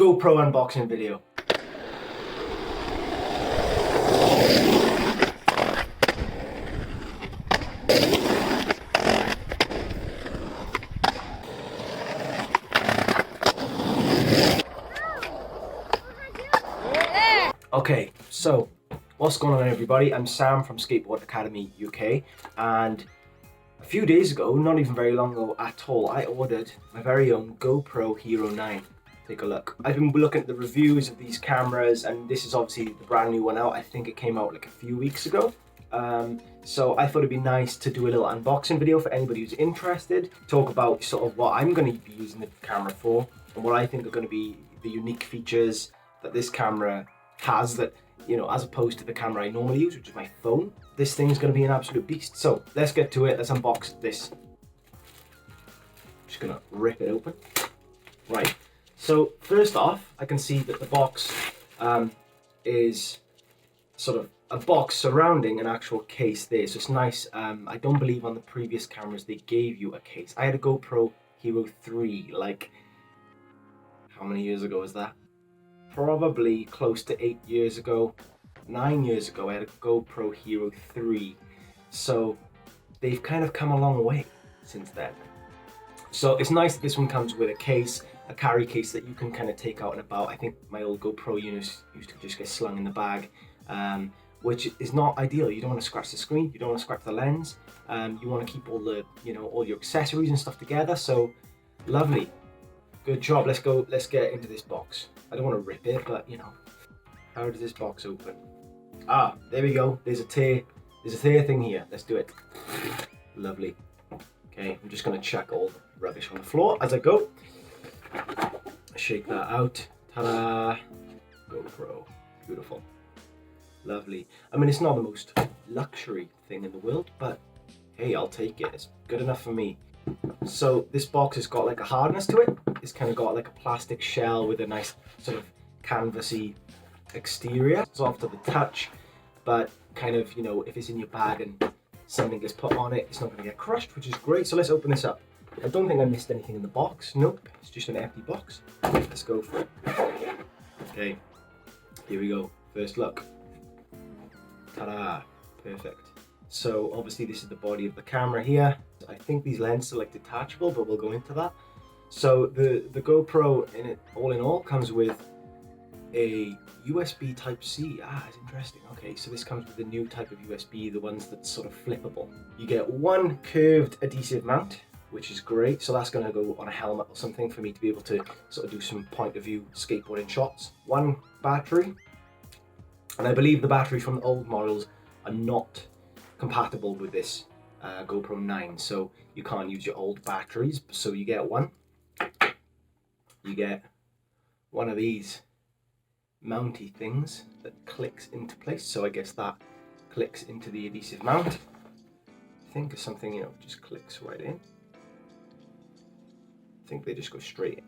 GoPro unboxing video. Okay, so what's going on everybody? I'm Sam from Skateboard Academy UK, and a few days ago, not even very long ago at all, I ordered my very own GoPro Hero 9. Take a look. I've been looking at the reviews of these cameras, and this is obviously the brand new one out. I think it came out like a few weeks ago. So I thought it'd be nice to do a little unboxing video for anybody who's interested, talk about sort of what I'm going to be using the camera for, and what I think are going to be the unique features that this camera has that, you know, as opposed to the camera I normally use, which is my phone. This thing's going to be an absolute beast. So let's get to it. Let's unbox this. Just gonna rip it open. Right. So first off, I can see that the box is sort of a box surrounding an actual case there. So it's nice. I don't believe on the previous cameras they gave you a case. I had a GoPro Hero 3, like, how many years ago was that? Probably close to 8 years ago, 9 years ago. I had a GoPro Hero 3. So they've kind of come a long way since then. So it's nice that this one comes with a case, a carry case that you can kind of take out and about. I think my old GoPro units used to just get slung in the bag, which is not ideal. You don't want to scratch the screen, you don't want to scratch the lens. You want to keep all the, you know, all your accessories and stuff together. So lovely, good job. Let's get into this box. I don't want to rip it, but you know, how does this box open? Ah, there we go. There's a tear thing here. Let's do it. Lovely. Okay, I'm just gonna check all the rubbish on the floor as I go. Shake that out. Ta-da! GoPro. Beautiful. Lovely. I mean, it's not the most luxury thing in the world, but hey, I'll take it. It's good enough for me. So this box has got like a hardness to it. It's kind of got like a plastic shell with a nice sort of canvasy exterior. It's soft to the touch, but kind of, you know, if it's in your bag and something gets put on it, it's not going to get crushed, which is great. So let's open this up. I don't think I missed anything in the box. Nope, it's just an empty box. Let's go for it. Okay, here we go. First look. Ta-da! Perfect. So obviously this is the body of the camera here. I think these lenses are like detachable, but we'll go into that. So the GoPro all in all comes with a USB Type-C. Ah, it's interesting. Okay, so this comes with a new type of USB, the ones that's sort of flippable. You get one curved adhesive mount, which is great. So that's going to go on a helmet or something for me to be able to sort of do some point of view skateboarding shots. One battery, and I believe the batteries from the old models are not compatible with this GoPro 9, so you can't use your old batteries. So you get one. You get one of these mounty things that clicks into place. So I guess that clicks into the adhesive mount. I think it's something, you know, just clicks right in. I think they just go straight in.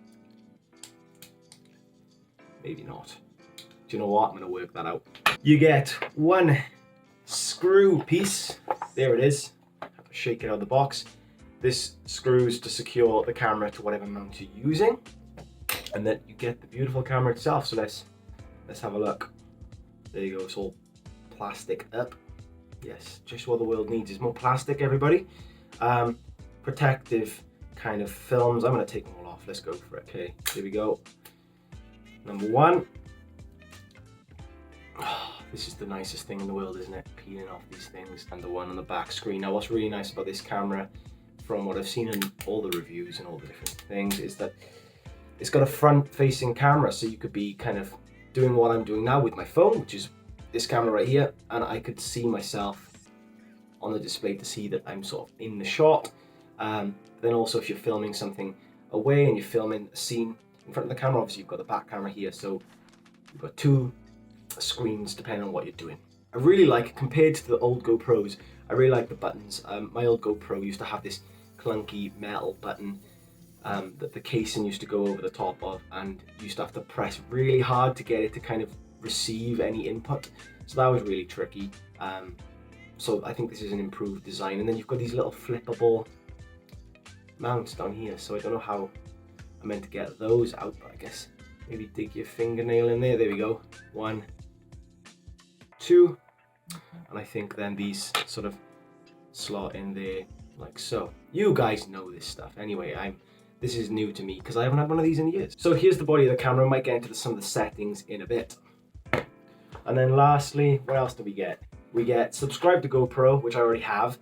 Maybe not. Do you know what? I'm going to work that out. You get one screw piece. There it is. Shake it out of the box. This screws to secure the camera to whatever mount you're using. And then you get the beautiful camera itself. So let's have a look. There you go. It's all plastic up. Yes, just what the world needs is more plastic, everybody. Protective kind of films. I'm going to take them all off. Let's go for it. Okay, here we go. Number one. Oh, this is the nicest thing in the world, isn't it? Peeling off these things. And the one on the back screen. Now, what's really nice about this camera, from what I've seen in all the reviews and all the different things, is that it's got a front-facing camera, so you could be kind of doing what I'm doing now with my phone, which is this camera right here, and I could see myself on the display to see that I'm sort of in the shot. Then also if you're filming something away and you're filming a scene in front of the camera, obviously you've got the back camera here, so you've got two screens depending on what you're doing. I really like, compared to the old GoPros, I really like the buttons. My old GoPro used to have this clunky metal button that the casing used to go over the top of, and you used to have to press really hard to get it to kind of receive any input. So that was really tricky. So I think this is an improved design. And then you've got these little flippable mounts down here. So I don't know how I meant to get those out, but I guess maybe dig your fingernail in there. There we go. 1, 2, and I think then these sort of slot in there like so. You guys know this stuff. Anyway, this is new to me because I haven't had one of these in years. So here's the body of the camera. I might get into some of the settings in a bit. And then lastly, what else do we get? We get subscribe to GoPro, which I already have.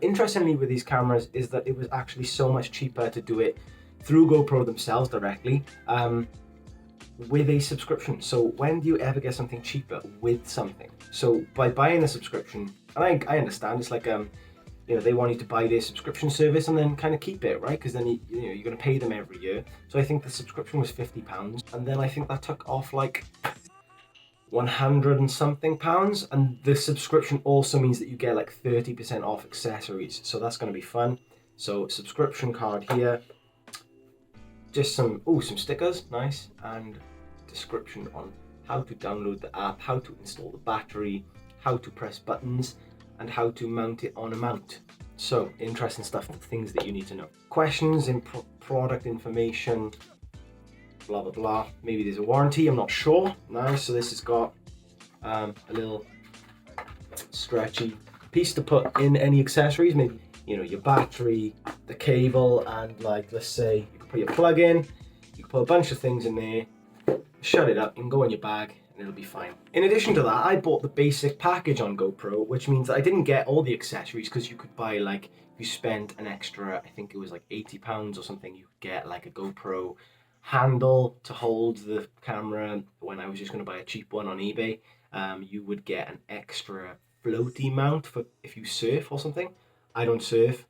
Interestingly with these cameras is that it was actually so much cheaper to do it through GoPro themselves directly with a subscription. So when do you ever get something cheaper with something? So by buying a subscription, and I understand it's like you know, they want you to buy their subscription service and then kind of keep it, right? Because then you know you're going to pay them every year. So I think the subscription was £50, and then I think that took off like 100 and something pounds, and the subscription also means that you get like 30% off accessories, so that's going to be fun. So subscription card here, just some stickers, nice, and description on how to download the app, how to install the battery, how to press buttons, and how to mount it on a mount. So interesting stuff, the things that you need to know. Questions in product information, blah blah blah. Maybe there's a warranty, I'm not sure. Nice. So this has got a little stretchy piece to put in any accessories, maybe, you know, your battery, the cable, and like, let's say you can put your plug in, you can put a bunch of things in there, shut it up, and go in your bag, and it'll be fine. In addition to that, I bought the basic package on GoPro, which means that I didn't get all the accessories, because you could buy, like, if you spent an extra, I think it was like £80 or something, you could get like a GoPro handle to hold the camera. When I was just going to buy a cheap one on eBay, you would get an extra floaty mount for if you surf or something. I don't surf,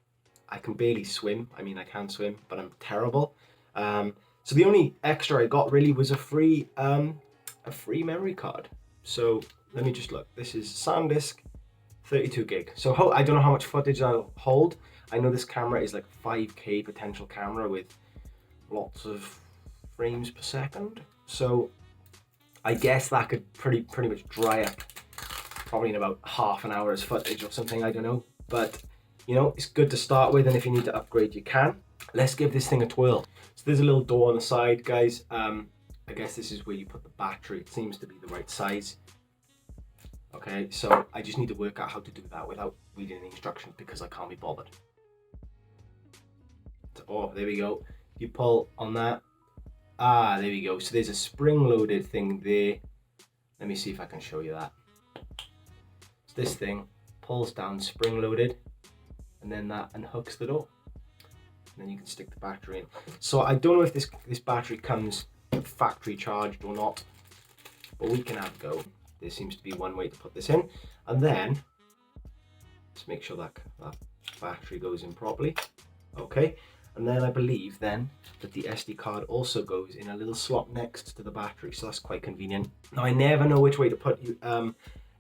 I can barely swim. I mean, I can swim, but I'm terrible. So the only extra I got really was a free memory card. So let me just look. This is SanDisk, 32 gig. So I don't know how much footage I'll hold. I know this camera is like 5K potential camera with lots of frames per second. So I guess that could pretty much dry up probably in about half an hour's footage or something, I don't know. But you know, it's good to start with, and if you need to upgrade, you can. Let's give this thing a twirl. So there's a little door on the side, guys. I guess this is where you put the battery. It seems to be the right size. Okay, so I just need to work out how to do that without reading the instructions because I can't be bothered. Oh, there we go. You pull on that. Ah, there we go. So there's a spring-loaded thing there. Let me see if I can show you that. So this thing pulls down, spring-loaded, and then that unhooks the door. And then you can stick the battery in. So I don't know if this battery comes factory charged or not, but we can have a go. There seems to be one way to put this in, and then just make sure that battery goes in properly. Okay, and then I believe then that the SD card also goes in a little slot next to the battery, so that's quite convenient. Now I never know which way to put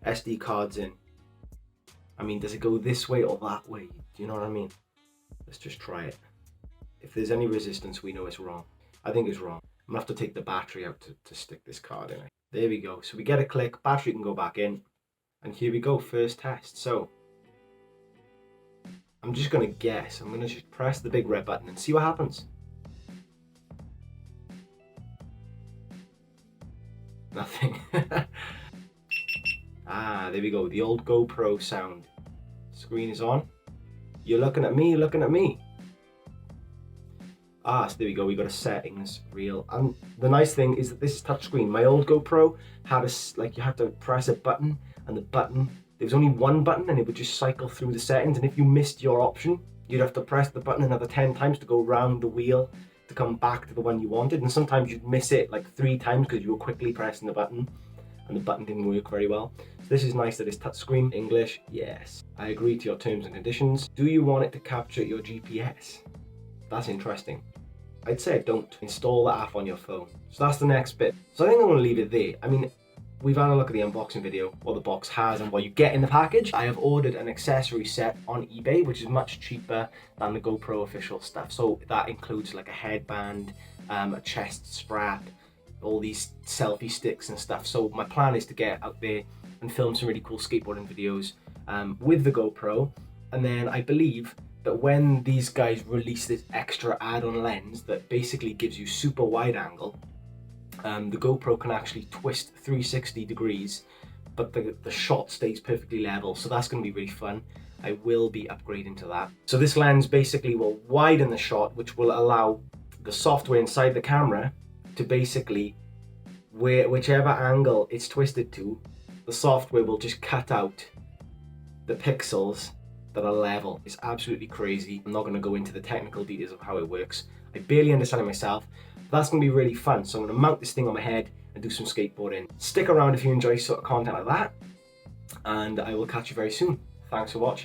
SD cards in. I mean, does it go this way or that way? Do you know what I mean? Let's just try it. If there's any resistance, we know it's wrong. I think it's wrong. I'm gonna have to take the battery out to stick this card in. There we go. So we get a click, battery can go back in, and here we go, first test. So I'm just gonna guess. I'm gonna just press the big red button and see what happens. Nothing. Ah, there we go. The old GoPro sound. Screen is on. You're looking at me, you're looking at me. Ah, so there we go, we got a settings reel. And the nice thing is that this is touchscreen. My old GoPro had you had to press a button, and the button, there was only one button and it would just cycle through the settings, and if you missed your option, you'd have to press the button another 10 times to go around the wheel to come back to the one you wanted. And sometimes you'd miss it like 3 times because you were quickly pressing the button and the button didn't work very well. So this is nice that it's touchscreen. English, yes. I agree to your terms and conditions. Do you want it to capture your GPS? That's interesting. I'd say I don't. Install the app on your phone. So that's the next bit. So I think I'm going to leave it there. I mean, we've had a look at the unboxing video, what the box has and what you get in the package. I have ordered an accessory set on eBay, which is much cheaper than the GoPro official stuff. So that includes like a headband, a chest strap, all these selfie sticks and stuff. So my plan is to get out there and film some really cool skateboarding videos with the GoPro. And then I believe that when these guys release this extra add-on lens that basically gives you super wide angle, The GoPro can actually twist 360 degrees, but the shot stays perfectly level. So that's going to be really fun. I will be upgrading to that. So this lens basically will widen the shot, which will allow the software inside the camera to basically, whichever angle it's twisted to, the software will just cut out the pixels that are level. It's absolutely crazy. I'm not going to go into the technical details of how it works. I barely understand it myself. But that's going to be really fun. So I'm going to mount this thing on my head and do some skateboarding. Stick around if you enjoy sort of content like that, and I will catch you very soon. Thanks for watching.